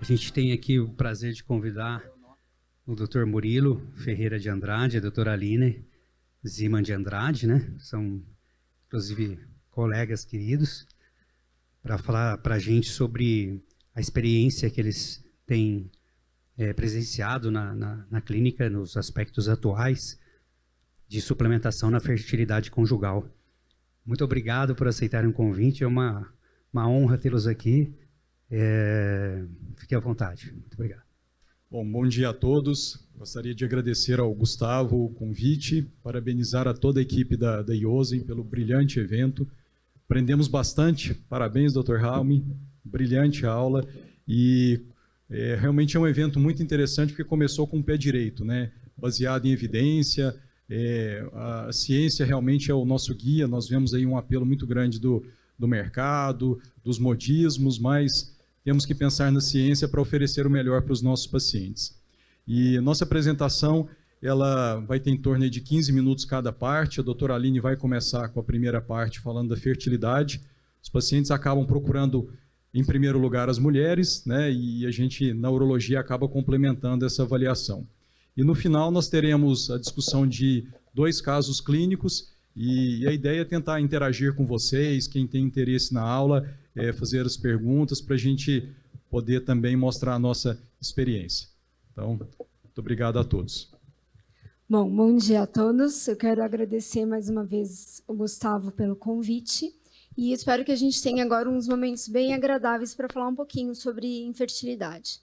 gente tem aqui o prazer de convidar o Dr. Murilo Ferreira de Andrade, a doutora Aline Ziman de Andrade, né? São, inclusive, colegas queridos, para falar para a gente sobre a experiência que eles têm presenciado na clínica, nos aspectos atuais de suplementação na fertilidade conjugal. Muito obrigado por aceitarem o convite, é uma honra tê-los aqui. Fique à vontade. Muito obrigado. Bom dia a todos. Gostaria de agradecer ao Gustavo o convite, parabenizar a toda a equipe da IOSEM pelo brilhante evento. Aprendemos bastante. Parabéns, Dr. Raumi. Brilhante aula. E realmente é um evento muito interessante porque começou com o pé direito, né? Baseado em evidência. A ciência realmente é o nosso guia. Nós vemos aí um apelo muito grande do mercado, dos modismos, mas temos que pensar na ciência para oferecer o melhor para os nossos pacientes. E nossa apresentação ela vai ter em torno de 15 minutos cada parte. A doutora Aline vai começar com a primeira parte falando da fertilidade. Os pacientes acabam procurando, em primeiro lugar, as mulheres, né? E a gente, na urologia, acaba complementando essa avaliação. E no final nós teremos a discussão de 2 casos clínicos e a ideia é tentar interagir com vocês, quem tem interesse na aula, fazer as perguntas para a gente poder também mostrar a nossa experiência. Então, muito obrigado a todos. Bom dia a todos. Eu quero agradecer mais uma vez o Gustavo pelo convite e espero que a gente tenha agora uns momentos bem agradáveis para falar um pouquinho sobre infertilidade.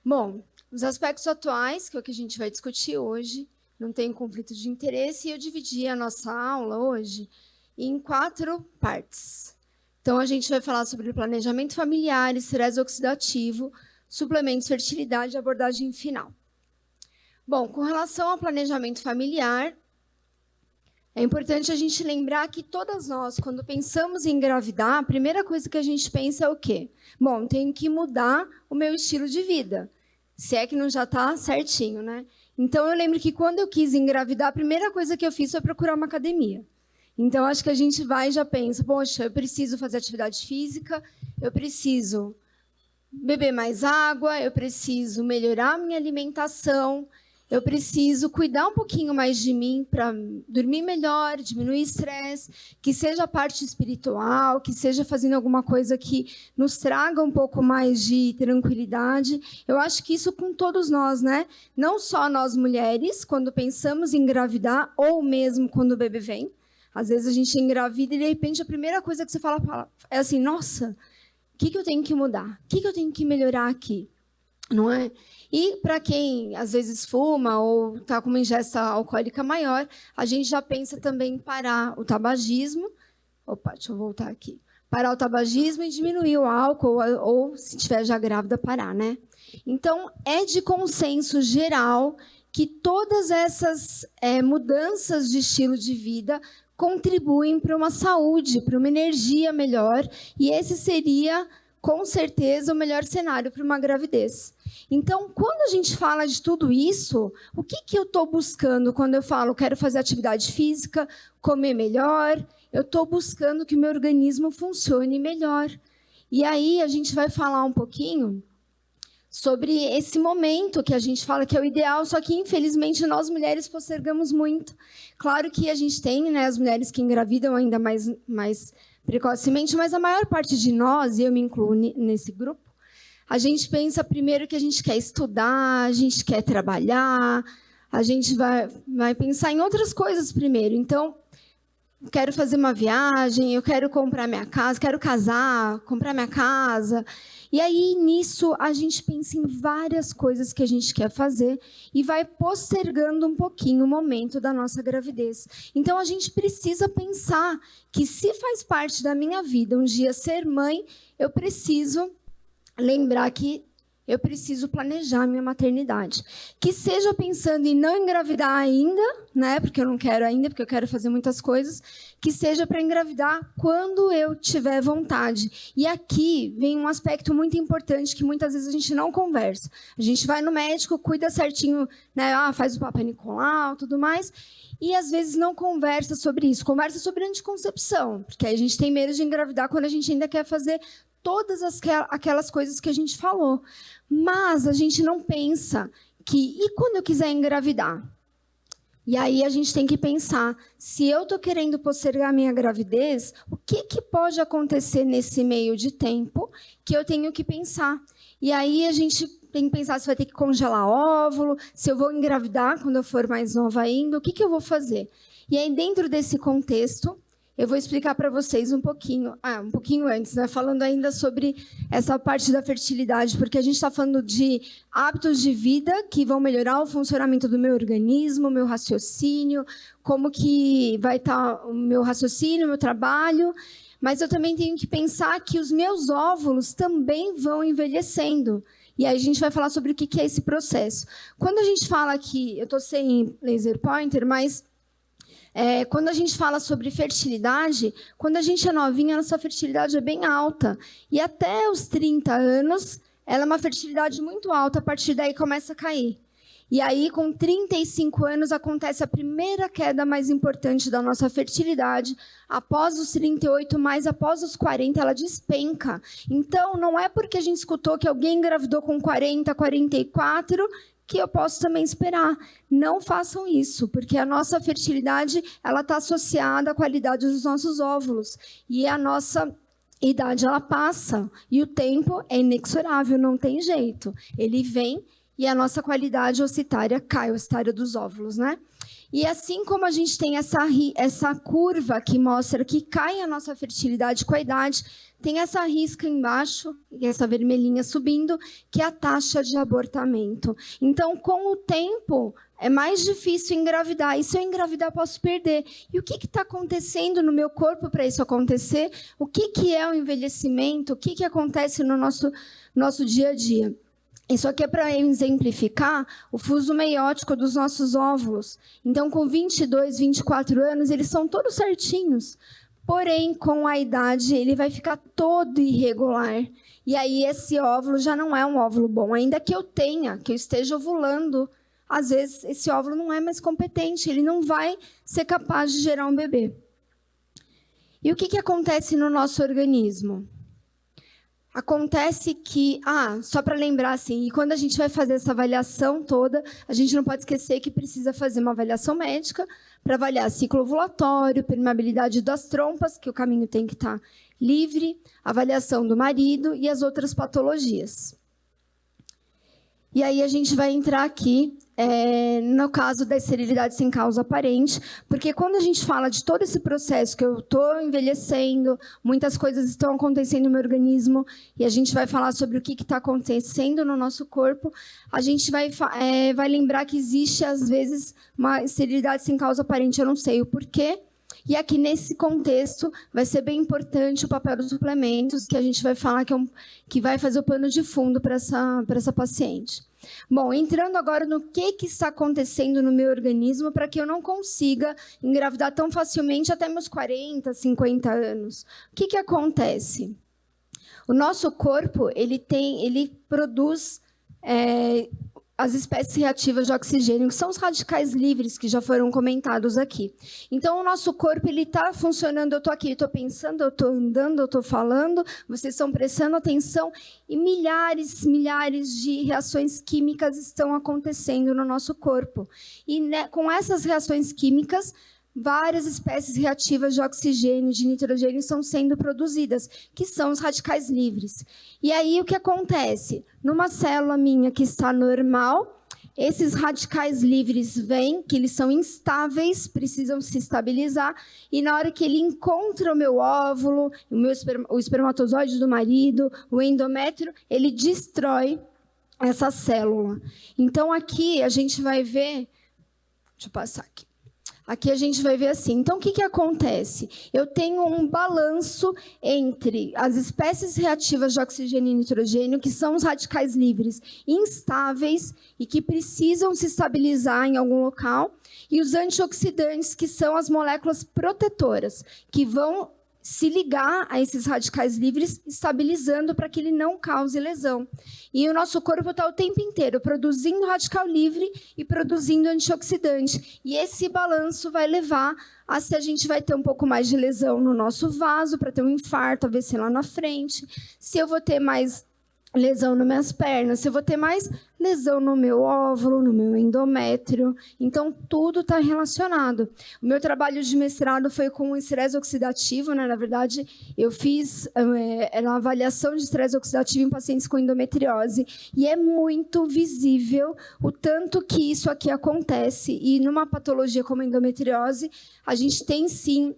Bom, os aspectos atuais, que é o que a gente vai discutir hoje, não tem conflito de interesse, e eu dividi a nossa aula hoje em 4 partes. Então, a gente vai falar sobre planejamento familiar, estresse oxidativo, suplementos, fertilidade e abordagem final. Bom, com relação ao planejamento familiar, é importante a gente lembrar que todas nós, quando pensamos em engravidar, a primeira coisa que a gente pensa é o quê? Bom, tenho que mudar o meu estilo de vida, se é que não já está certinho, né? Então, eu lembro que quando eu quis engravidar, a primeira coisa que eu fiz foi procurar uma academia. Então, acho que a gente vai e já pensa, poxa, eu preciso fazer atividade física, eu preciso beber mais água, eu preciso melhorar a minha alimentação, eu preciso cuidar um pouquinho mais de mim para dormir melhor, diminuir estresse, que seja a parte espiritual, que seja fazendo alguma coisa que nos traga um pouco mais de tranquilidade. Eu acho que isso com todos nós, né? Não só nós mulheres, quando pensamos em engravidar, ou mesmo quando o bebê vem. Às vezes a gente engravida e, de repente, a primeira coisa que você fala é assim, nossa, o que eu tenho que mudar? O que eu tenho que melhorar aqui? Não é? E para quem, às vezes, fuma ou está com uma ingesta alcoólica maior, a gente já pensa também em parar o tabagismo. Opa, deixa eu voltar aqui. Parar o tabagismo e diminuir o álcool, ou se estiver já grávida, parar, né? Então, é de consenso geral que todas essas mudanças de estilo de vida contribuem para uma saúde, para uma energia melhor, e esse seria, com certeza, o melhor cenário para uma gravidez. Então, quando a gente fala de tudo isso, o que eu estou buscando quando eu falo quero fazer atividade física, comer melhor? Eu estou buscando que o meu organismo funcione melhor. E aí a gente vai falar um pouquinho sobre esse momento que a gente fala que é o ideal, só que, infelizmente, nós mulheres postergamos muito. Claro que a gente tem, né, as mulheres que engravidam ainda mais precocemente, mas a maior parte de nós, e eu me incluo nesse grupo, a gente pensa primeiro que a gente quer estudar, a gente quer trabalhar, a gente vai pensar em outras coisas primeiro. Então, quero fazer uma viagem, eu quero comprar minha casa, quero casar, comprar minha casa. E aí, nisso, a gente pensa em várias coisas que a gente quer fazer e vai postergando um pouquinho o momento da nossa gravidez. Então, a gente precisa pensar que, se faz parte da minha vida um dia ser mãe, eu preciso lembrar que eu preciso planejar minha maternidade. Que seja pensando em não engravidar ainda, né? Porque eu não quero ainda, porque eu quero fazer muitas coisas. Que seja para engravidar quando eu tiver vontade. E aqui vem um aspecto muito importante que muitas vezes a gente não conversa. A gente vai no médico, cuida certinho, né? Faz o Papa Nicolau, tudo mais. E às vezes não conversa sobre isso. Conversa sobre anticoncepção, porque aí a gente tem medo de engravidar quando a gente ainda quer fazer todas aquelas coisas que a gente falou. Mas a gente não pensa que, e quando eu quiser engravidar? E aí a gente tem que pensar, se eu estou querendo postergar a minha gravidez, o que pode acontecer nesse meio de tempo que eu tenho que pensar? E aí a gente tem que pensar se vai ter que congelar óvulo, se eu vou engravidar quando eu for mais nova ainda, o que eu vou fazer? E aí, dentro desse contexto, eu vou explicar para vocês um pouquinho antes, né? Falando ainda sobre essa parte da fertilidade, porque a gente está falando de hábitos de vida que vão melhorar o funcionamento do meu organismo, meu raciocínio, como que vai estar o meu raciocínio, o meu trabalho, mas eu também tenho que pensar que os meus óvulos também vão envelhecendo. E aí a gente vai falar sobre o que é esse processo. Quando a gente fala aqui, eu estou sem laser pointer, mas... quando a gente fala sobre fertilidade, quando a gente é novinha, a nossa fertilidade é bem alta. E até os 30 anos, ela é uma fertilidade muito alta, a partir daí começa a cair. E aí, com 35 anos, acontece a primeira queda mais importante da nossa fertilidade. Após os 38, mais após os 40, ela despenca. Então, não é porque a gente escutou que alguém engravidou com 40, 44... que eu posso também esperar. Não façam isso, porque a nossa fertilidade ela está associada à qualidade dos nossos óvulos. E a nossa idade ela passa, e o tempo é inexorável, não tem jeito. Ele vem e a nossa qualidade ocitária cai, ocitária dos óvulos, né? E assim como a gente tem essa curva que mostra que cai a nossa fertilidade com a idade, tem essa risca embaixo, e essa vermelhinha subindo, que é a taxa de abortamento. Então, com o tempo, é mais difícil engravidar. E se eu engravidar, posso perder. E o que está acontecendo no meu corpo para isso acontecer? O que é o envelhecimento? O que acontece no nosso dia a dia? Isso aqui é para exemplificar o fuso meiótico dos nossos óvulos. Então, com 22, 24 anos, eles são todos certinhos. Porém, com a idade, ele vai ficar todo irregular. E aí, esse óvulo já não é um óvulo bom. Ainda que eu esteja ovulando, às vezes, esse óvulo não é mais competente. Ele não vai ser capaz de gerar um bebê. E o que acontece no nosso organismo? Acontece que, só para lembrar assim, e quando a gente vai fazer essa avaliação toda, a gente não pode esquecer que precisa fazer uma avaliação médica para avaliar ciclo ovulatório, permeabilidade das trompas, que o caminho tem que estar livre, avaliação do marido e as outras patologias. E aí a gente vai entrar aqui no caso da esterilidade sem causa aparente, porque quando a gente fala de todo esse processo que eu estou envelhecendo, muitas coisas estão acontecendo no meu organismo, e a gente vai falar sobre o que está acontecendo no nosso corpo, a gente vai lembrar que existe, às vezes, uma esterilidade sem causa aparente, eu não sei o porquê, e aqui, nesse contexto, vai ser bem importante o papel dos suplementos, que a gente vai falar que vai fazer o pano de fundo para essa paciente. Bom, entrando agora no que está acontecendo no meu organismo para que eu não consiga engravidar tão facilmente até meus 40, 50 anos. O que acontece? O nosso corpo, ele produz as espécies reativas de oxigênio, que são os radicais livres, que já foram comentados aqui. Então, o nosso corpo está funcionando, eu estou aqui, estou pensando, eu estou andando, eu estou falando, vocês estão prestando atenção, e milhares de reações químicas estão acontecendo no nosso corpo. E com essas reações químicas, várias espécies reativas de oxigênio, de nitrogênio estão sendo produzidas, que são os radicais livres. E aí, o que acontece? Numa célula minha que está normal, esses radicais livres vêm, que eles são instáveis, precisam se estabilizar, e na hora que ele encontra o meu óvulo, o espermatozoide do marido, o endométrio, ele destrói essa célula. Então, aqui a gente vai ver... Deixa eu passar aqui. Aqui a gente vai ver assim. Então, o que acontece? Eu tenho um balanço entre as espécies reativas de oxigênio e nitrogênio, que são os radicais livres instáveis e que precisam se estabilizar em algum local, e os antioxidantes, que são as moléculas protetoras, que vão se ligar a esses radicais livres, estabilizando para que ele não cause lesão. E o nosso corpo está o tempo inteiro produzindo radical livre e produzindo antioxidante. E esse balanço vai levar a se a gente vai ter um pouco mais de lesão no nosso vaso, para ter um infarto, AVC lá na frente. Se eu vou ter mais lesão nas minhas pernas, se eu vou ter mais lesão no meu óvulo, no meu endométrio. Então, tudo está relacionado. O meu trabalho de mestrado foi com estresse oxidativo, né? Na verdade, eu fiz uma avaliação de estresse oxidativo em pacientes com endometriose, e é muito visível o tanto que isso aqui acontece. E numa patologia como a endometriose, a gente tem, sim,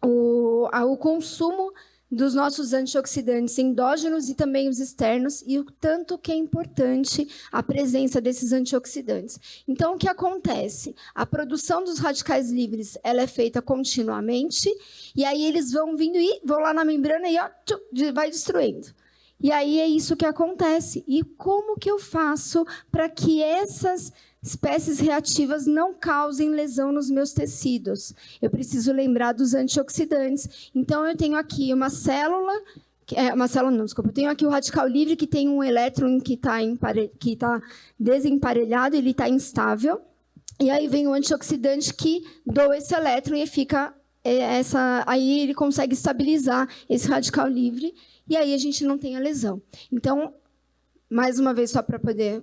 o consumo dos nossos antioxidantes endógenos e também os externos, e o tanto que é importante a presença desses antioxidantes. Então, o que acontece? A produção dos radicais livres ela é feita continuamente, e aí eles vão vindo e vão lá na membrana e vai destruindo. E aí é isso que acontece. E como que eu faço para que essas espécies reativas não causem lesão nos meus tecidos? Eu preciso lembrar dos antioxidantes. Então, eu tenho aqui uma célula, eu tenho aqui o radical livre, que tem um elétron que está desemparelhado, ele está instável. E aí vem o antioxidante que doa esse elétron e fica aí ele consegue estabilizar esse radical livre, e aí a gente não tem a lesão. Então, mais uma vez, só para poder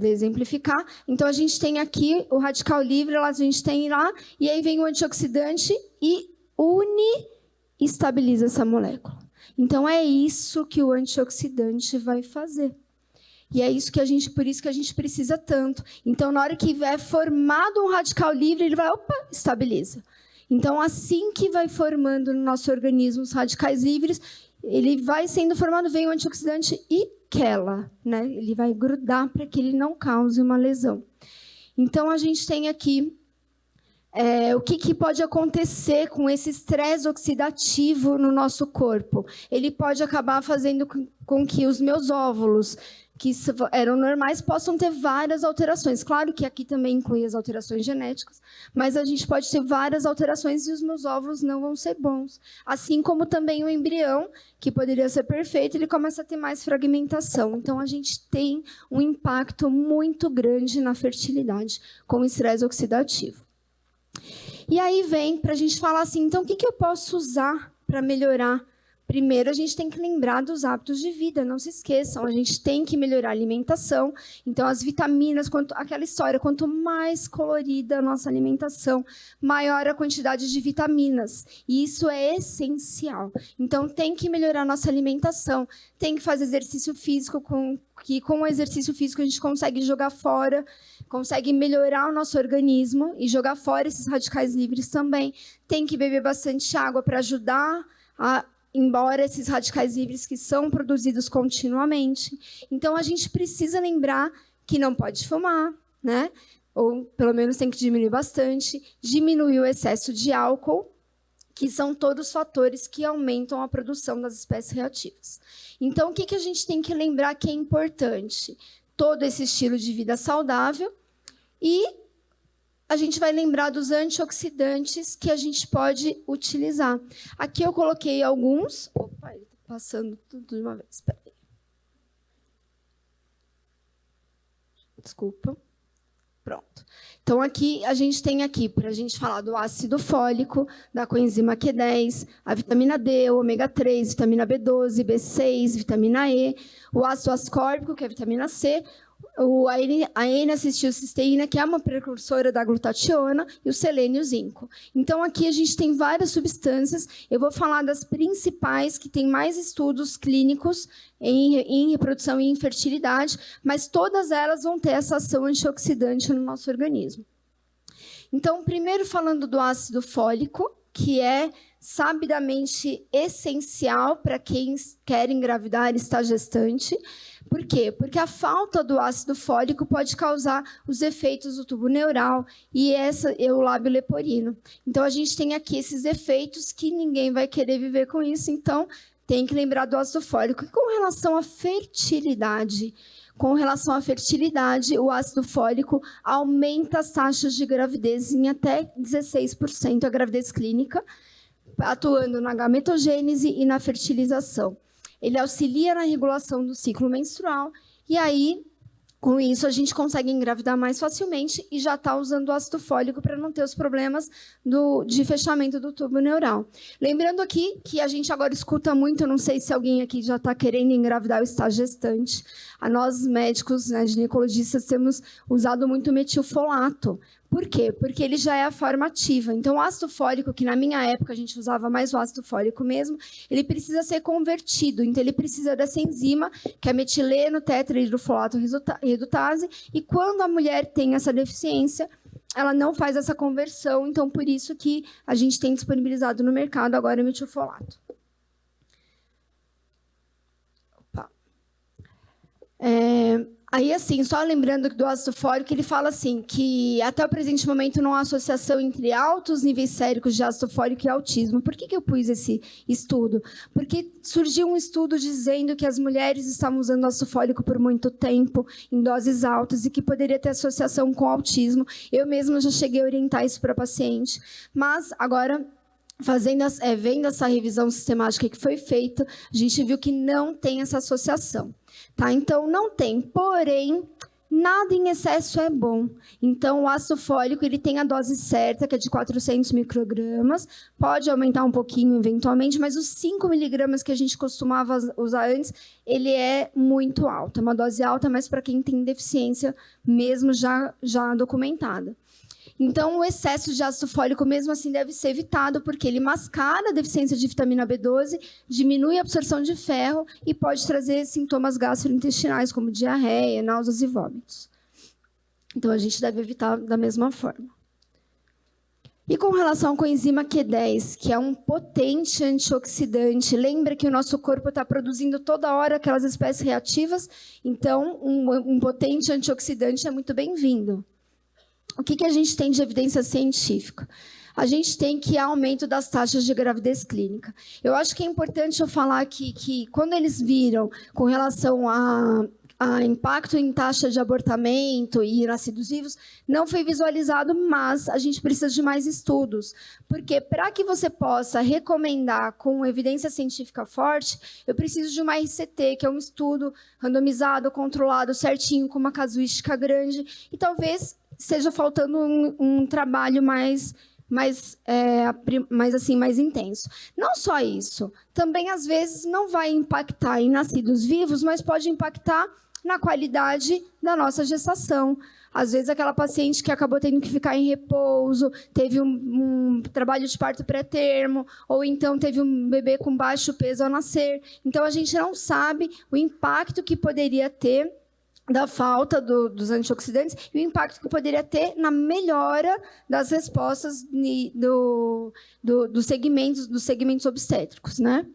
exemplificar. Então, a gente tem aqui o radical livre, a gente tem lá, e aí vem o antioxidante e estabiliza essa molécula. Então, é isso que o antioxidante vai fazer. E é isso que por isso que a gente precisa tanto. Então, na hora que é formado um radical livre, ele vai, estabiliza. Então, assim que vai formando no nosso organismo os radicais livres, ele vai sendo formado, vem o antioxidante e quela, né? Ele vai grudar para que ele não cause uma lesão. Então, a gente tem aqui o que pode acontecer com esse estresse oxidativo no nosso corpo. Ele pode acabar fazendo com que os meus óvulos, que eram normais, possam ter várias alterações. Claro que aqui também inclui as alterações genéticas, mas a gente pode ter várias alterações e os meus óvulos não vão ser bons. Assim como também o embrião, que poderia ser perfeito, ele começa a ter mais fragmentação. Então, a gente tem um impacto muito grande na fertilidade com o estresse oxidativo. E aí vem para a gente falar assim, então, o que eu posso usar para melhorar? Primeiro, a gente tem que lembrar dos hábitos de vida, não se esqueçam, a gente tem que melhorar a alimentação. Então, as vitaminas, aquela história, quanto mais colorida a nossa alimentação, maior a quantidade de vitaminas. E isso é essencial. Então, tem que melhorar a nossa alimentação, tem que fazer exercício físico, com o exercício físico a gente consegue jogar fora, consegue melhorar o nosso organismo e jogar fora esses radicais livres também. Tem que beber bastante água para ajudar embora esses radicais livres que são produzidos continuamente. Então, a gente precisa lembrar que não pode fumar, né? Ou, pelo menos, tem que diminuir bastante. Diminuir o excesso de álcool, que são todos fatores que aumentam a produção das espécies reativas. Então, o que a gente tem que lembrar que é importante? Todo esse estilo de vida saudável, e a gente vai lembrar dos antioxidantes que a gente pode utilizar. Aqui eu coloquei alguns. Opa, ele está passando tudo de uma vez. Espera aí. Desculpa. Pronto. Então, aqui a gente tem para a gente falar do ácido fólico, da coenzima Q10, a vitamina D, o ômega 3, vitamina B12, B6, vitamina E, o ácido ascórbico, que é a vitamina C, a N-acetilcisteína, que é uma precursora da glutationa, e o selênio e o zinco. Então, aqui a gente tem várias substâncias. Eu vou falar das principais, que têm mais estudos clínicos em reprodução e infertilidade, mas todas elas vão ter essa ação antioxidante no nosso organismo. Então, primeiro falando do ácido fólico, que é sabidamente essencial para quem quer engravidar e está gestante. Por quê? Porque a falta do ácido fólico pode causar os efeitos do tubo neural e o lábio leporino. Então, a gente tem aqui esses efeitos que ninguém vai querer viver com isso, então tem que lembrar do ácido fólico. E com relação à fertilidade, o ácido fólico aumenta as taxas de gravidez em até 16%, a gravidez clínica, atuando na gametogênese e na fertilização. Ele auxilia na regulação do ciclo menstrual e aí, com isso, a gente consegue engravidar mais facilmente e já está usando o ácido fólico para não ter os problemas de fechamento do tubo neural. Lembrando aqui que a gente agora escuta muito, eu não sei se alguém aqui já está querendo engravidar ou está gestante. Nós, médicos, né, ginecologistas, temos usado muito metilfolato. Por quê? Porque ele já é a forma ativa. Então, o ácido fólico, que na minha época a gente usava mais o ácido fólico mesmo, ele precisa ser convertido. Então, ele precisa dessa enzima, que é metileno tetrahidrofolato redutase, e quando a mulher tem essa deficiência, ela não faz essa conversão. Então, por isso que a gente tem disponibilizado no mercado agora o metilfolato. Opa. Aí, assim, só lembrando do ácido fólico, ele fala assim, que até o presente momento não há associação entre altos níveis séricos de ácido fólico e autismo. Por que eu pus esse estudo? Porque surgiu um estudo dizendo que as mulheres estavam usando ácido fólico por muito tempo, em doses altas, e que poderia ter associação com autismo. Eu mesma já cheguei a orientar isso para paciente, mas agora, vendo essa revisão sistemática que foi feita, a gente viu que não tem essa associação. Tá? Então, não tem, porém, nada em excesso é bom. Então, o ácido fólico ele tem a dose certa, que é de 400 microgramas, pode aumentar um pouquinho eventualmente, mas os 5 miligramas que a gente costumava usar antes, ele é muito alto. É uma dose alta, mas para quem tem deficiência mesmo já documentada. Então, o excesso de ácido fólico, mesmo assim, deve ser evitado, porque ele mascara a deficiência de vitamina B12, diminui a absorção de ferro e pode trazer sintomas gastrointestinais, como diarreia, náuseas e vômitos. Então, a gente deve evitar da mesma forma. E com relação à coenzima Q10, que é um potente antioxidante, lembra que o nosso corpo está produzindo toda hora aquelas espécies reativas, então, um potente antioxidante é muito bem-vindo. O que a gente tem de evidência científica? A gente tem que há aumento das taxas de gravidez clínica. Eu acho que é importante eu falar aqui que quando eles viram com relação a impacto em taxa de abortamento e nascidos vivos, não foi visualizado, mas a gente precisa de mais estudos. Porque para que você possa recomendar com evidência científica forte, eu preciso de uma RCT, que é um estudo randomizado, controlado, certinho, com uma casuística grande, e talvez esteja faltando um trabalho mais intenso. Não só isso, também às vezes não vai impactar em nascidos vivos, mas pode impactar na qualidade da nossa gestação. Às vezes aquela paciente que acabou tendo que ficar em repouso, teve um trabalho de parto pré-termo, ou então teve um bebê com baixo peso ao nascer. Então a gente não sabe o impacto que poderia ter da falta dos antioxidantes e o impacto que poderia ter na melhora das respostas dos segmentos obstétricos, né?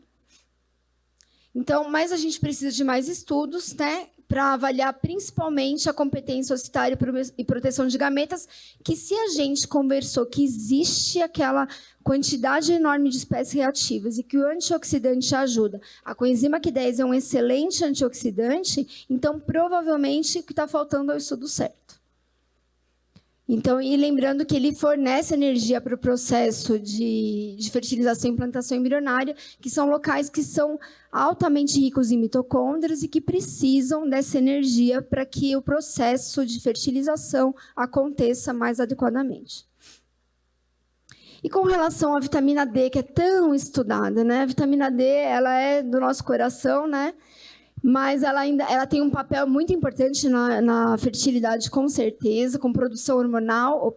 Então, mas a gente precisa de mais estudos, né, para avaliar principalmente a competência ocitária e proteção de gametas, que se a gente conversou que existe aquela quantidade enorme de espécies reativas e que o antioxidante ajuda, a coenzima Q10 é um excelente antioxidante, então provavelmente o que está faltando é o estudo certo. Então, e lembrando que ele fornece energia para o processo de fertilização e implantação embrionária, que são locais que são altamente ricos em mitocôndrias e que precisam dessa energia para que o processo de fertilização aconteça mais adequadamente. E com relação à vitamina D, que é tão estudada, né? A vitamina D, ela é do nosso coração, né? Mas ela tem um papel muito importante na fertilidade, com certeza, com produção hormonal,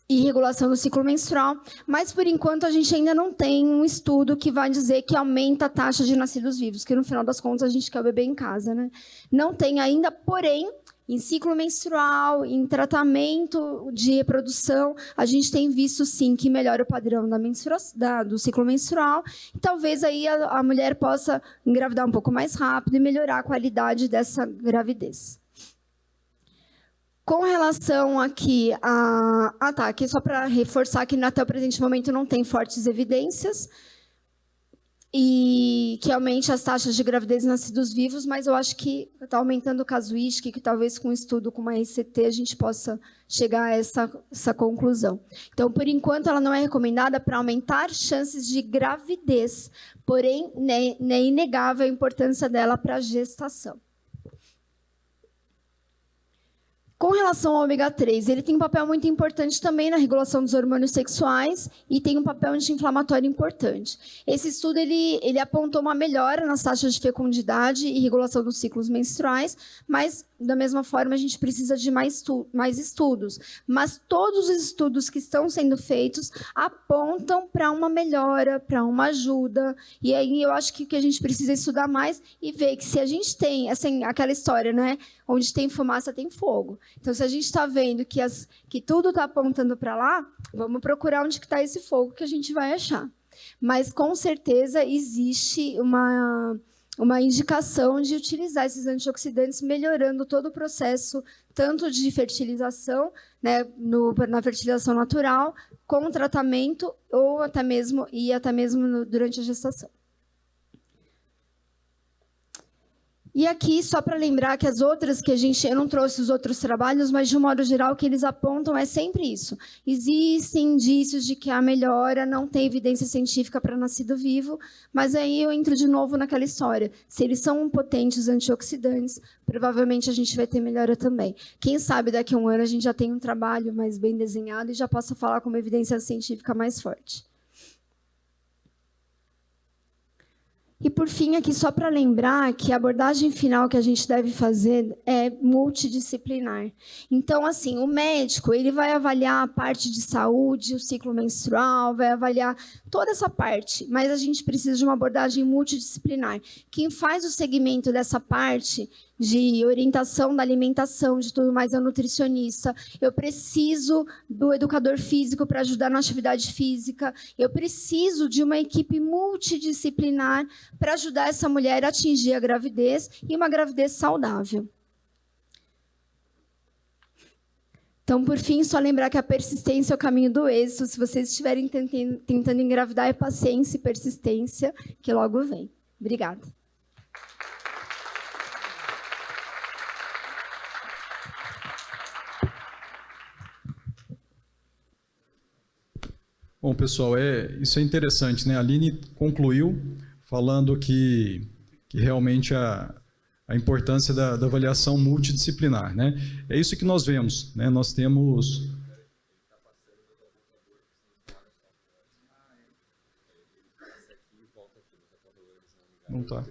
e regulação do ciclo menstrual. Mas, por enquanto, a gente ainda não tem um estudo que vai dizer que aumenta a taxa de nascidos vivos, que, no final das contas, a gente quer o bebê em casa, né? Não tem ainda, porém, em ciclo menstrual, em tratamento de reprodução, a gente tem visto, sim, que melhora o padrão do ciclo menstrual. E talvez aí a mulher possa engravidar um pouco mais rápido e melhorar a qualidade dessa gravidez. Com relação aqui aqui só para reforçar que até o presente momento não tem fortes evidências. e que aumente as taxas de gravidez em nascidos vivos, mas eu acho que está aumentando casuística e que talvez com um estudo com uma RCT a gente possa chegar a essa conclusão. Então, por enquanto, ela não é recomendada para aumentar chances de gravidez, porém, é inegável a importância dela para a gestação. Com relação ao ômega 3, ele tem um papel muito importante também na regulação dos hormônios sexuais e tem um papel anti-inflamatório importante. Esse estudo ele apontou uma melhora nas taxas de fecundidade e regulação dos ciclos menstruais, mas, da mesma forma, a gente precisa de mais estudos. Mas todos os estudos que estão sendo feitos apontam para uma melhora, para uma ajuda. E aí eu acho que o que a gente precisa estudar mais e ver que se a gente tem, assim, aquela história, né? Onde tem fumaça, tem fogo. Então, se a gente está vendo que tudo está apontando para lá, vamos procurar onde está esse fogo que a gente vai achar. Mas, com certeza, existe uma indicação de utilizar esses antioxidantes, melhorando todo o processo, tanto de fertilização, né, na fertilização natural, com tratamento, ou até mesmo durante a gestação. E aqui, só para lembrar que as outras que eu não trouxe os outros trabalhos, mas de um modo geral o que eles apontam é sempre isso. Existem indícios de que a melhora não tem evidência científica para nascido vivo, mas aí eu entro de novo naquela história. Se eles são potentes antioxidantes, provavelmente a gente vai ter melhora também. Quem sabe daqui a um ano a gente já tem um trabalho mais bem desenhado e já possa falar com uma evidência científica mais forte. E, por fim, aqui só para lembrar que a abordagem final que a gente deve fazer é multidisciplinar. Então, assim, o médico ele vai avaliar a parte de saúde, o ciclo menstrual, vai avaliar toda essa parte, mas a gente precisa de uma abordagem multidisciplinar. Quem faz o segmento dessa parte de orientação da alimentação, de tudo mais, é o nutricionista. Eu preciso do educador físico para ajudar na atividade física. Eu preciso de uma equipe multidisciplinar para ajudar essa mulher a atingir a gravidez e uma gravidez saudável. Então, por fim, só lembrar que a persistência é o caminho do êxito. Se vocês estiverem tentando engravidar, é paciência e persistência que logo vem. Obrigada. Bom, pessoal, isso é interessante, né? A Aline concluiu falando que realmente a importância da avaliação multidisciplinar, né? É isso que nós vemos, né? Nós temos... Não tá.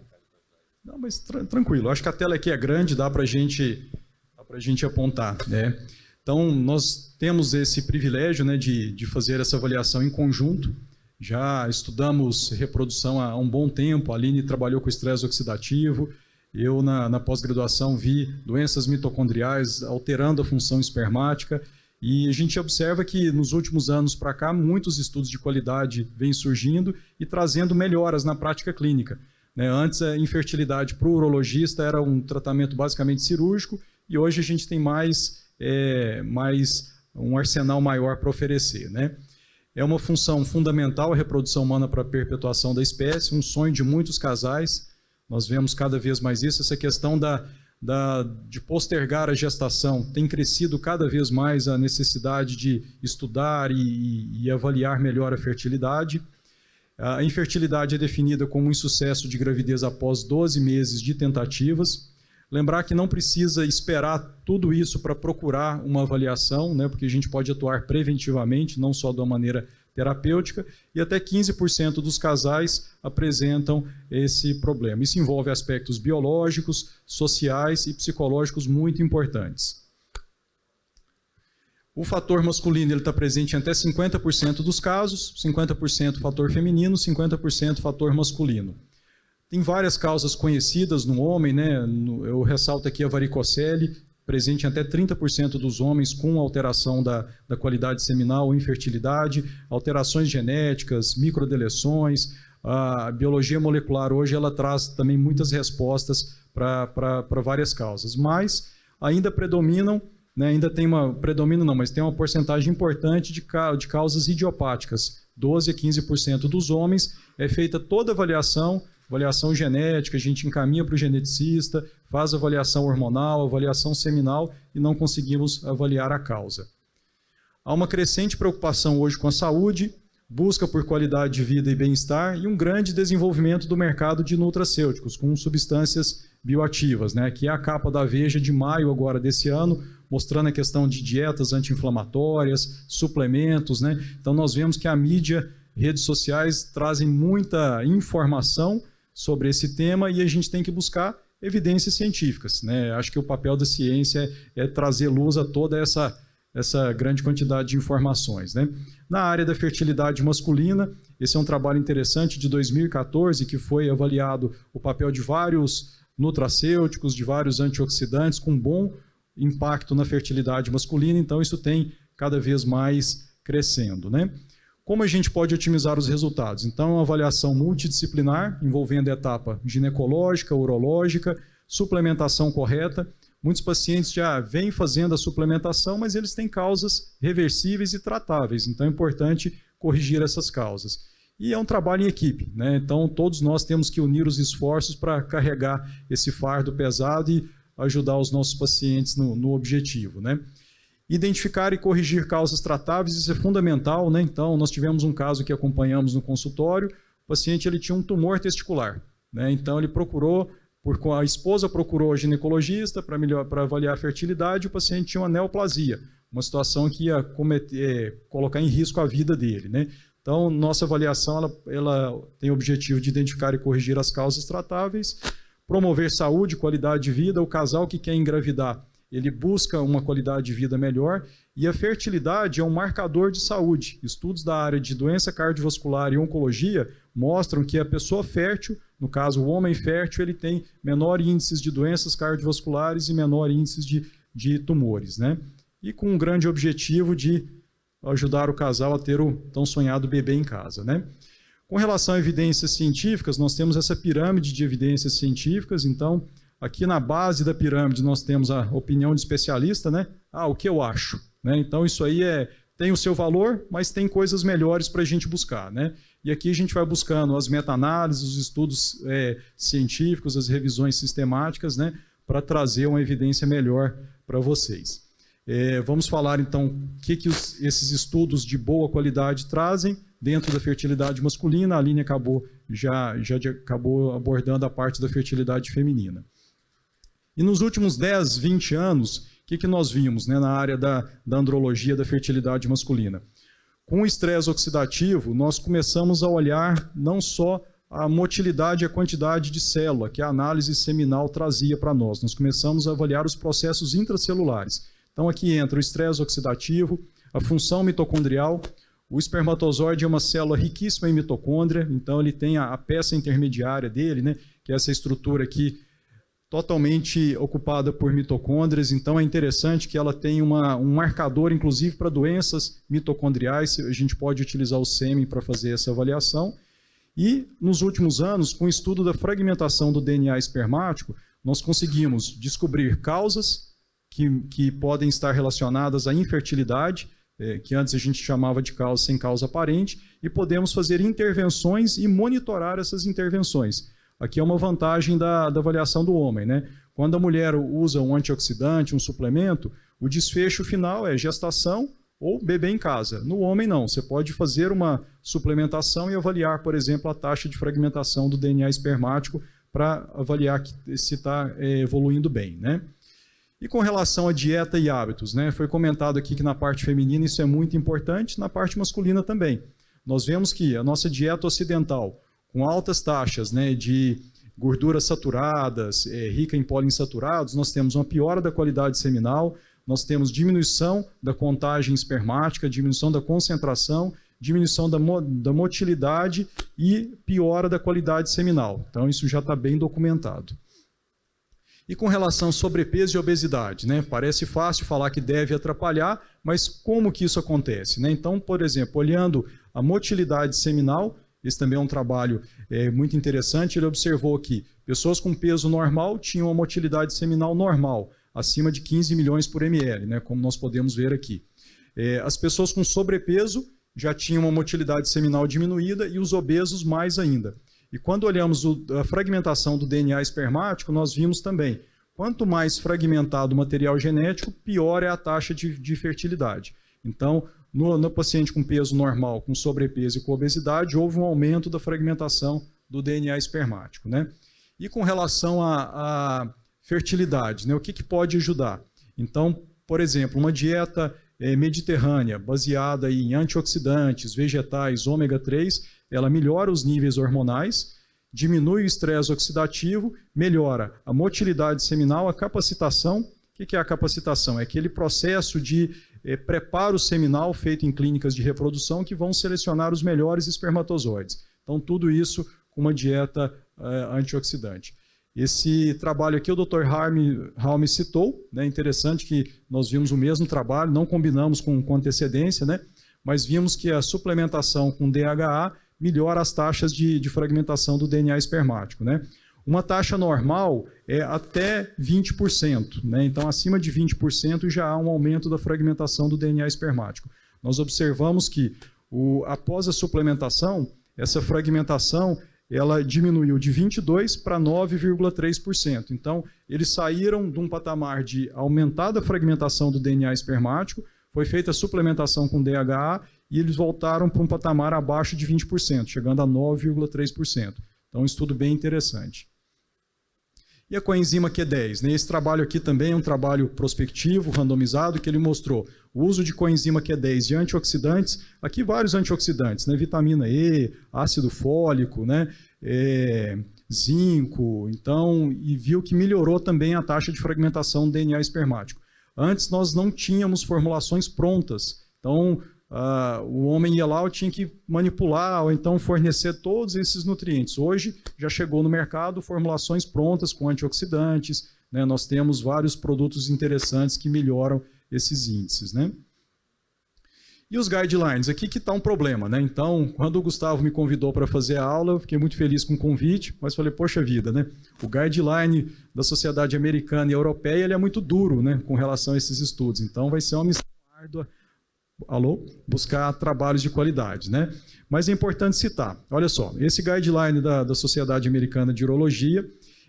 Não, mas tranquilo. Acho que a tela aqui é grande, dá para a gente apontar, né? Então, nós temos esse privilégio, né, de fazer essa avaliação em conjunto. Já estudamos reprodução há um bom tempo, a Aline trabalhou com estresse oxidativo, eu, na pós-graduação, vi doenças mitocondriais alterando a função espermática, e a gente observa que, nos últimos anos para cá, muitos estudos de qualidade vêm surgindo e trazendo melhoras na prática clínica. Antes, a infertilidade para o urologista era um tratamento basicamente cirúrgico, e hoje a gente tem mais um arsenal maior para oferecer, né? É uma função fundamental a reprodução humana para a perpetuação da espécie, um sonho de muitos casais. Nós vemos cada vez mais isso, essa questão de postergar a gestação. Tem crescido cada vez mais a necessidade de estudar e avaliar melhor a fertilidade. A infertilidade é definida como um insucesso de gravidez após 12 meses de tentativas. Lembrar que não precisa esperar tudo isso para procurar uma avaliação, né, porque a gente pode atuar preventivamente, não só de uma maneira terapêutica, e até 15% dos casais apresentam esse problema. Isso envolve aspectos biológicos, sociais e psicológicos muito importantes. O fator masculino está presente em até 50% dos casos, 50% fator feminino, 50% fator masculino. Tem várias causas conhecidas no homem, né? Eu ressalto aqui a varicocele, presente em até 30% dos homens com alteração da qualidade seminal ou infertilidade, alterações genéticas, microdeleções. A biologia molecular hoje ela traz também muitas respostas para várias causas, mas ainda predominam, né? Mas tem uma porcentagem importante de causas idiopáticas, 12% a 15% dos homens, é feita toda a avaliação genética, a gente encaminha para o geneticista, faz avaliação hormonal, avaliação seminal e não conseguimos avaliar a causa. Há uma crescente preocupação hoje com a saúde, busca por qualidade de vida e bem-estar e um grande desenvolvimento do mercado de nutracêuticos, com substâncias bioativas, né? Que é a capa da Veja de maio agora desse ano, mostrando a questão de dietas anti-inflamatórias, suplementos, né? Então nós vemos que a mídia, redes sociais trazem muita informação sobre esse tema e a gente tem que buscar evidências científicas, né? Acho que o papel da ciência é trazer luz a toda essa grande quantidade de informações, né? Na área da fertilidade masculina, esse é um trabalho interessante de 2014, que foi avaliado o papel de vários nutracêuticos, de vários antioxidantes, com bom impacto na fertilidade masculina, então isso tem cada vez mais crescendo, né? Como a gente pode otimizar os resultados? Então, uma avaliação multidisciplinar, envolvendo a etapa ginecológica, urológica, suplementação correta. Muitos pacientes já vêm fazendo a suplementação, mas eles têm causas reversíveis e tratáveis, então é importante corrigir essas causas. E é um trabalho em equipe, né? Então todos nós temos que unir os esforços para carregar esse fardo pesado e ajudar os nossos pacientes no objetivo, né? Identificar e corrigir causas tratáveis, isso é fundamental, né? Então nós tivemos um caso que acompanhamos no consultório, o paciente ele tinha um tumor testicular, né? Então ele procurou, a esposa procurou a ginecologista para avaliar a fertilidade, o paciente tinha uma neoplasia, uma situação que ia colocar em risco a vida dele, né? Então, nossa avaliação ela tem o objetivo de identificar e corrigir as causas tratáveis, promover saúde, qualidade de vida. O casal que quer engravidar, ele busca uma qualidade de vida melhor, e a fertilidade é um marcador de saúde. Estudos da área de doença cardiovascular e oncologia mostram que a pessoa fértil, no caso o homem fértil, ele tem menor índice de doenças cardiovasculares e menor índice de tumores, né? E com um grande objetivo de ajudar o casal a ter o tão sonhado bebê em casa, né? Com relação a evidências científicas, nós temos essa pirâmide de evidências científicas. Então, aqui na base da pirâmide nós temos a opinião de especialista, né? O que eu acho, né? Então isso aí tem o seu valor, mas tem coisas melhores para a gente buscar, né? E aqui a gente vai buscando as meta-análises, os estudos científicos, as revisões sistemáticas, né? Para trazer uma evidência melhor para vocês. Vamos falar então o que esses estudos de boa qualidade trazem dentro da fertilidade masculina. A Aline já acabou abordando a parte da fertilidade feminina. E nos últimos 10, 20 anos, o que nós vimos, né, na área da andrologia da fertilidade masculina? Com o estresse oxidativo, nós começamos a olhar não só a motilidade e a quantidade de célula que a análise seminal trazia para nós. Nós começamos a avaliar os processos intracelulares. Então aqui entra o estresse oxidativo, a função mitocondrial. O espermatozoide é uma célula riquíssima em mitocôndria, então ele tem a peça intermediária dele, né, que é essa estrutura aqui, totalmente ocupada por mitocôndrias. Então é interessante que ela tem um marcador, inclusive, para doenças mitocondriais. A gente pode utilizar o sêmen para fazer essa avaliação. E nos últimos anos, com o estudo da fragmentação do DNA espermático, nós conseguimos descobrir causas que podem estar relacionadas à infertilidade, que antes a gente chamava de causa sem causa aparente, e podemos fazer intervenções e monitorar essas intervenções. Aqui é uma vantagem da avaliação do homem, né? Quando a mulher usa um antioxidante, um suplemento, o desfecho final é gestação ou bebê em casa. No homem, não. Você pode fazer uma suplementação e avaliar, por exemplo, a taxa de fragmentação do DNA espermático para avaliar se está evoluindo bem, né? E com relação à dieta e hábitos, né? Foi comentado aqui que na parte feminina isso é muito importante, na parte masculina também. Nós vemos que a nossa dieta ocidental, com altas taxas, né, de gorduras saturadas, rica em poliinsaturados, nós temos uma piora da qualidade seminal, nós temos diminuição da contagem espermática, diminuição da concentração, diminuição da motilidade e piora da qualidade seminal. Então isso já está bem documentado. E com relação ao sobrepeso e obesidade, né? Parece fácil falar que deve atrapalhar, mas como que isso acontece, né? Então, por exemplo, olhando a motilidade seminal, esse também é um trabalho muito interessante, ele observou que pessoas com peso normal tinham uma motilidade seminal normal, acima de 15 milhões por ml, né? Como nós podemos ver aqui. As pessoas com sobrepeso já tinham uma motilidade seminal diminuída e os obesos mais ainda. E quando olhamos a fragmentação do DNA espermático, nós vimos também, quanto mais fragmentado o material genético, pior é a taxa de fertilidade. Então, no paciente com peso normal, com sobrepeso e com obesidade, houve um aumento da fragmentação do DNA espermático, né? E com relação à fertilidade, né? O que pode ajudar? Então, por exemplo, uma dieta mediterrânea, baseada em antioxidantes, vegetais, ômega 3, ela melhora os níveis hormonais, diminui o estresse oxidativo, melhora a motilidade seminal, a capacitação. O que é a capacitação? É aquele processo de preparo seminal feito em clínicas de reprodução que vão selecionar os melhores espermatozoides. Então, tudo isso com uma dieta antioxidante. Esse trabalho aqui o Dr. Halme citou, né? Interessante que nós vimos o mesmo trabalho, não combinamos com antecedência, né? Mas vimos que a suplementação com DHA melhora as taxas de fragmentação do DNA espermático, né? Uma taxa normal é até 20%, né? Então, acima de 20% já há um aumento da fragmentação do DNA espermático. Nós observamos que, após a suplementação, essa fragmentação ela diminuiu de 22% para 9,3%. Então, eles saíram de um patamar de aumentada fragmentação do DNA espermático, foi feita a suplementação com DHA e eles voltaram para um patamar abaixo de 20%, chegando a 9,3%. Então, um estudo bem interessante. E a coenzima Q10? Né? Esse trabalho aqui também é um trabalho prospectivo, randomizado, que ele mostrou o uso de coenzima Q10 de antioxidantes, aqui vários antioxidantes, né? Vitamina E, ácido fólico, né? Zinco, então, e viu que melhorou também a taxa de fragmentação do DNA espermático. Antes nós não tínhamos formulações prontas, então o homem ia lá, tinha que manipular ou então fornecer todos esses nutrientes. Hoje já chegou no mercado formulações prontas com antioxidantes, né? Nós temos vários produtos interessantes que melhoram esses índices, né? E os guidelines? Aqui que está um problema, né? Então, quando o Gustavo me convidou para fazer a aula, eu fiquei muito feliz com o convite, mas falei, poxa vida, né? O guideline da Sociedade Americana e Europeia ele é muito duro, né? Com relação a esses estudos. Então, vai ser uma missão árdua buscar trabalhos de qualidade, né? Mas é importante citar, olha só, esse guideline da Sociedade Americana de Urologia,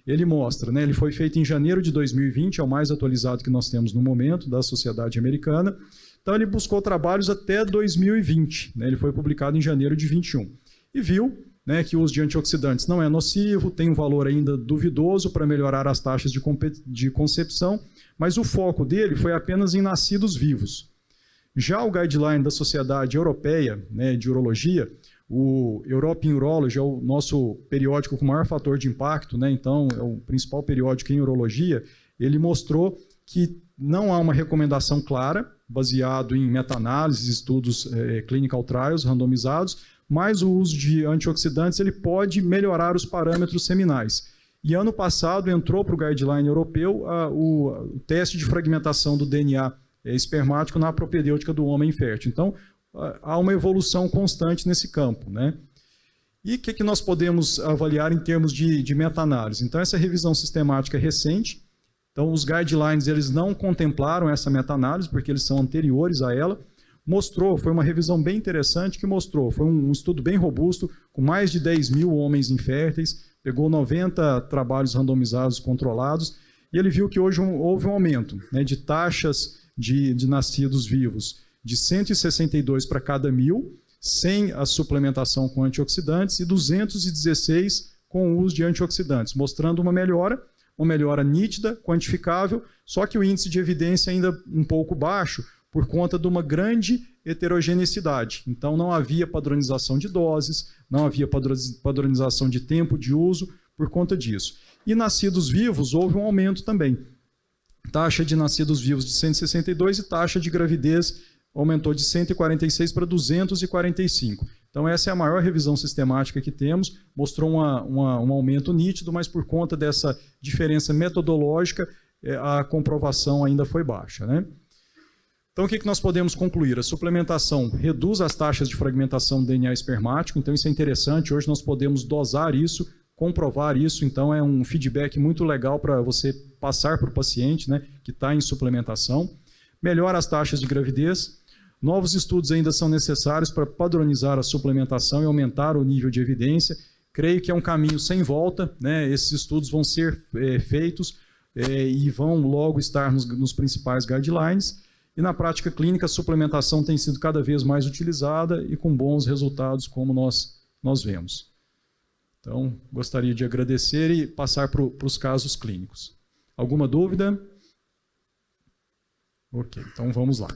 ele mostra, né? Ele foi feito em janeiro de 2020, é o mais atualizado que nós temos no momento da Sociedade Americana. Então ele buscou trabalhos até 2020, né? Ele foi publicado em janeiro de 21 e viu, né, que o uso de antioxidantes não é nocivo, tem um valor ainda duvidoso para melhorar as taxas de concepção, mas o foco dele foi apenas em nascidos vivos. Já o guideline da Sociedade Europeia, né, de Urologia, o European Urology é o nosso periódico com maior fator de impacto, né, então é o principal periódico em urologia, ele mostrou que não há uma recomendação clara, baseado em meta-análises, estudos clinical trials randomizados, mas o uso de antioxidantes ele pode melhorar os parâmetros seminais. E ano passado entrou para o guideline europeu o teste de fragmentação do DNA espermático na propedêutica do homem infértil. Então, há uma evolução constante nesse campo, né? E o que nós podemos avaliar em termos de meta-análise? Então, essa revisão sistemática é recente. Então, os guidelines eles não contemplaram essa meta-análise, porque eles são anteriores a ela. Foi uma revisão bem interessante que mostrou, foi um estudo bem robusto, com mais de 10 mil homens inférteis, pegou 90 trabalhos randomizados controlados, e ele viu que hoje houve um aumento, né, de taxas de nascidos vivos de 162 para cada 1.000, sem a suplementação com antioxidantes, e 216 com o uso de antioxidantes, mostrando uma melhora nítida, quantificável, só que o índice de evidência ainda um pouco baixo, por conta de uma grande heterogeneidade. Então, não havia padronização de doses, não havia padronização de tempo de uso por conta disso. E nascidos vivos, houve um aumento também. Taxa de nascidos vivos de 162 e taxa de gravidez aumentou de 146 para 245. Então, essa é a maior revisão sistemática que temos, mostrou um aumento nítido, mas por conta dessa diferença metodológica, a comprovação ainda foi baixa, né? Então, o que nós podemos concluir? A suplementação reduz as taxas de fragmentação do DNA espermático, então isso é interessante, hoje nós podemos dosar isso, comprovar isso, então é um feedback muito legal para você passar para o paciente, né, que está em suplementação. Melhora as taxas de gravidez. Novos estudos ainda são necessários para padronizar a suplementação e aumentar o nível de evidência. Creio que é um caminho sem volta, né? Esses estudos vão ser feitos e vão logo estar nos principais guidelines. E na prática clínica, a suplementação tem sido cada vez mais utilizada e com bons resultados, como nós vemos. Então, gostaria de agradecer e passar para os casos clínicos. Alguma dúvida? Ok, então vamos lá.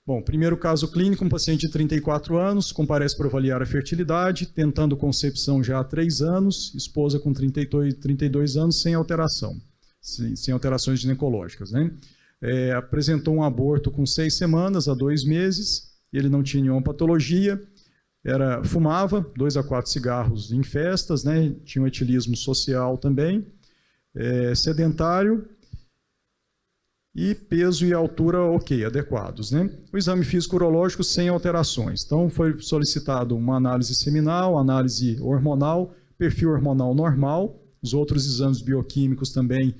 Bom, primeiro caso clínico, um paciente de 34 anos, comparece para avaliar a fertilidade, tentando concepção já há 3 anos, esposa com 32 anos, sem alteração, sem alterações ginecológicas, né? Apresentou um aborto com 6 semanas, há 2 meses, ele não tinha nenhuma patologia, fumava 2 a 4 cigarros em festas, né? Tinha um etilismo social também, sedentário, e peso e altura ok, adequados, né? O exame físico urológico sem alterações. Então, foi solicitado uma análise seminal, análise hormonal, perfil hormonal normal, os outros exames bioquímicos também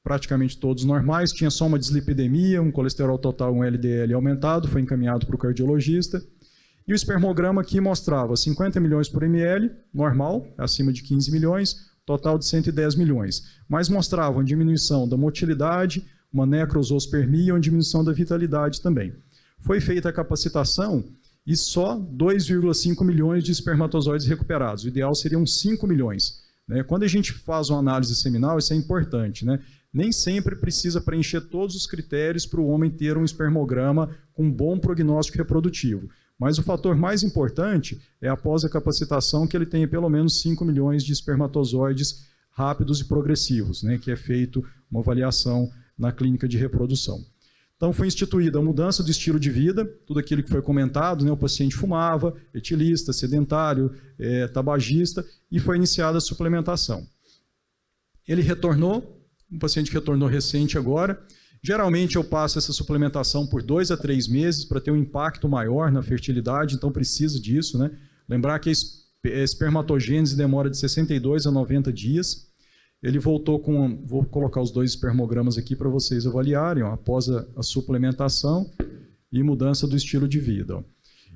praticamente todos normais, tinha só uma dislipidemia, um colesterol total, um LDL aumentado, foi encaminhado para o cardiologista. E o espermograma aqui mostrava 50 milhões por ml, normal, acima de 15 milhões, total de 110 milhões. Mas mostrava uma diminuição da motilidade, uma necrosospermia e uma diminuição da vitalidade também. Foi feita a capacitação e só 2,5 milhões de espermatozoides recuperados. O ideal seriam 5 milhões. Né? Quando a gente faz uma análise seminal, isso é importante, né? Nem sempre precisa preencher todos os critérios para o homem ter um espermograma com bom prognóstico reprodutivo. Mas o fator mais importante é, após a capacitação, que ele tenha pelo menos 5 milhões de espermatozoides rápidos e progressivos, né? Que é feito uma avaliação na clínica de reprodução. Então, foi instituída a mudança do estilo de vida, tudo aquilo que foi comentado, né? O paciente fumava, etilista, sedentário, tabagista, e foi iniciada a suplementação. Ele retornou, um paciente que retornou recente agora. Geralmente, eu passo essa suplementação por 2 a 3 meses para ter um impacto maior na fertilidade, então precisa disso, né? Lembrar que a espermatogênese demora de 62 a 90 dias. Ele voltou com... Vou colocar os 2 espermogramas aqui para vocês avaliarem, ó, após a suplementação e mudança do estilo de vida. Ó.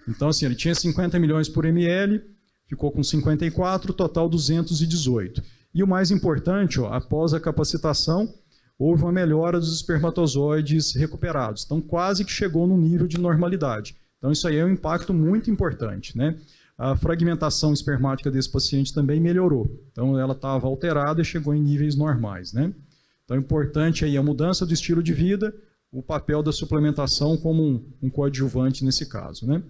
Então, assim, ele tinha 50 milhões por ml, ficou com 54, total 218. E o mais importante, ó, após a capacitação, houve uma melhora dos espermatozoides recuperados. Então, quase que chegou no nível de normalidade. Então, isso aí é um impacto muito importante, né? A fragmentação espermática desse paciente também melhorou. Então, ela estava alterada e chegou em níveis normais, né? Então, é importante aí a mudança do estilo de vida, o papel da suplementação como um coadjuvante nesse caso, né?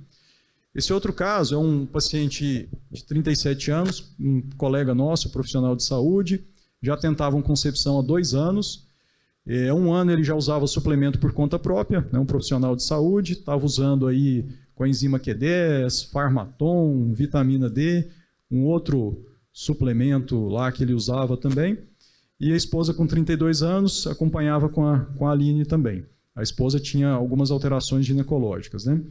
Esse outro caso é um paciente de 37 anos, um colega nosso, profissional de saúde, já tentavam concepção há 2 anos. Há 1 ano ele já usava suplemento por conta própria, né? Um profissional de saúde, estava usando aí coenzima Q10, Farmaton, vitamina D, um outro suplemento lá que ele usava também. E a esposa com 32 anos acompanhava com a Aline também. A esposa tinha algumas alterações ginecológicas, né?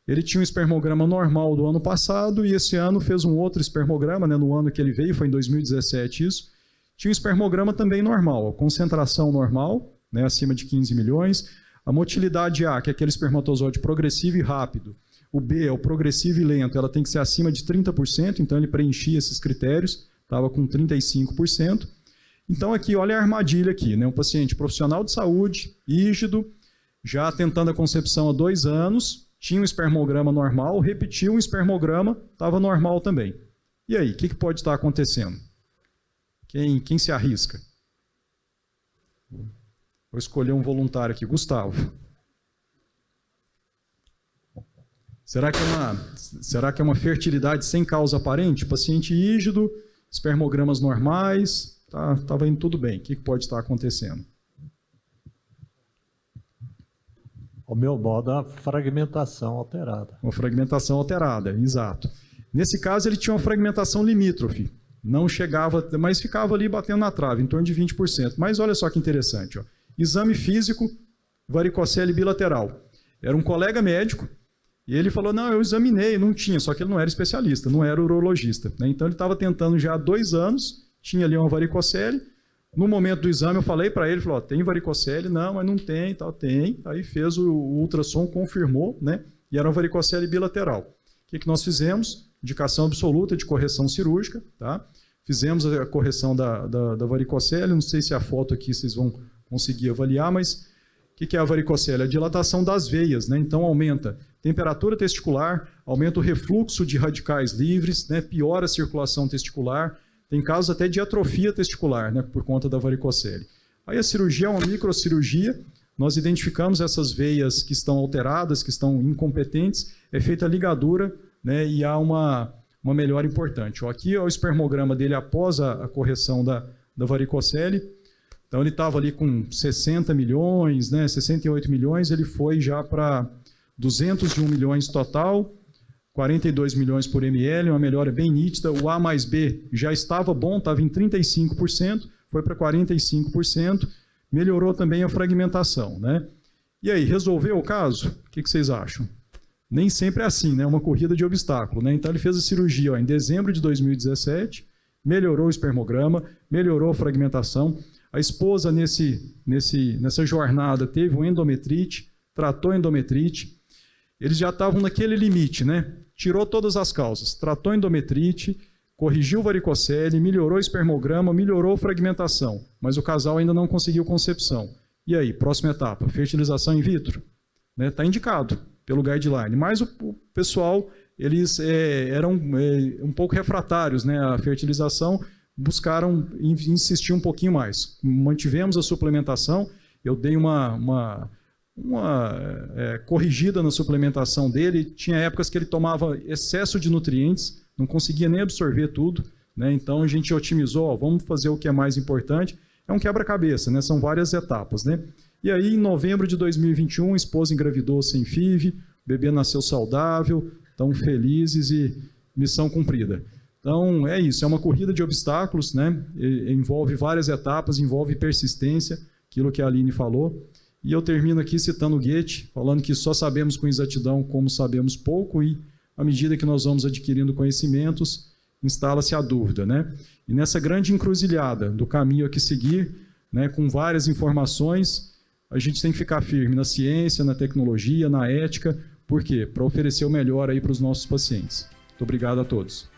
Ele tinha um espermograma normal do ano passado e esse ano fez um outro espermograma, né? No ano que ele veio, foi em 2017 isso. Tinha um espermograma também normal, a concentração normal, né? Acima de 15 milhões. A motilidade A, que é aquele espermatozoide progressivo e rápido. O B é o progressivo e lento, ela tem que ser acima de 30%, então ele preenchia esses critérios, estava com 35%. Então aqui, olha a armadilha aqui, né? Um paciente profissional de saúde, rígido, já tentando a concepção há 2 anos, tinha um espermograma normal, repetiu um espermograma, estava normal também. E aí, o que pode estar acontecendo? Quem se arrisca? Vou escolher um voluntário aqui, Gustavo. Será que é uma fertilidade sem causa aparente? Paciente rígido, espermogramas normais, estava indo tudo bem. O que pode estar acontecendo? Ao meu modo, a fragmentação alterada. Uma fragmentação alterada, exato. Nesse caso, ele tinha uma fragmentação limítrofe. Não chegava, mas ficava ali batendo na trave, em torno de 20%. Mas olha só que interessante. Ó. Exame físico, varicocele bilateral. Era um colega médico, e ele falou, não, eu examinei, não tinha, só que ele não era especialista, não era urologista. Né? Então ele estava tentando já há 2 anos, tinha ali uma varicocele, No momento do exame, eu falei para ele, falou, tem varicocele? Não, mas não tem, tal, tem. Aí fez o ultrassom, confirmou, né? E era uma varicocele bilateral. O que nós fizemos? Indicação absoluta de correção cirúrgica, tá? Fizemos a correção da varicocele, não sei se a foto aqui vocês vão conseguir avaliar, mas o que é a varicocele? A dilatação das veias, né? Então aumenta temperatura testicular, aumenta o refluxo de radicais livres, né? Piora a circulação testicular, tem casos até de atrofia testicular, né? Por conta da varicocele. Aí a cirurgia é uma microcirurgia, nós identificamos essas veias que estão alteradas, que estão incompetentes, é feita a ligadura, né? E há uma melhora importante. Aqui é o espermograma dele após a correção da varicocele. Então ele estava ali com 60 milhões, né, 68 milhões, ele foi já para 201 milhões total, 42 milhões por ml, uma melhora bem nítida. O A mais B já estava bom, estava em 35%, foi para 45%, melhorou também a fragmentação, né? E aí, resolveu o caso? O que vocês acham? Nem sempre é assim, né? Uma corrida de obstáculo, né? Então ele fez a cirurgia em dezembro de 2017, melhorou o espermograma, melhorou a fragmentação. A esposa nessa jornada teve uma endometrite, tratou a endometrite. Eles já estavam naquele limite, né? Tirou todas as causas, tratou a endometrite, corrigiu varicocele, melhorou o espermograma, melhorou a fragmentação, mas o casal ainda não conseguiu concepção. E aí, próxima etapa, fertilização in vitro? Está indicado pelo guideline, mas o pessoal, eles eram um pouco refratários, né, à fertilização, buscaram insistir um pouquinho mais. Mantivemos a suplementação, eu dei uma corrigida na suplementação dele, tinha épocas que ele tomava excesso de nutrientes, não conseguia nem absorver tudo, né, então a gente otimizou, vamos fazer o que é mais importante, é um quebra-cabeça, né, são várias etapas, né. E aí, em novembro de 2021, a esposa engravidou sem FIV, o bebê nasceu saudável, estão felizes e missão cumprida. Então, é isso, é uma corrida de obstáculos, né? Envolve várias etapas, envolve persistência, aquilo que a Aline falou. E eu termino aqui citando Goethe, falando que só sabemos com exatidão como sabemos pouco e, à medida que nós vamos adquirindo conhecimentos, instala-se a dúvida, né? E nessa grande encruzilhada do caminho a que seguir, né, com várias informações, a gente tem que ficar firme na ciência, na tecnologia, na ética. Por quê? Para oferecer o melhor aí para os nossos pacientes. Muito obrigado a todos.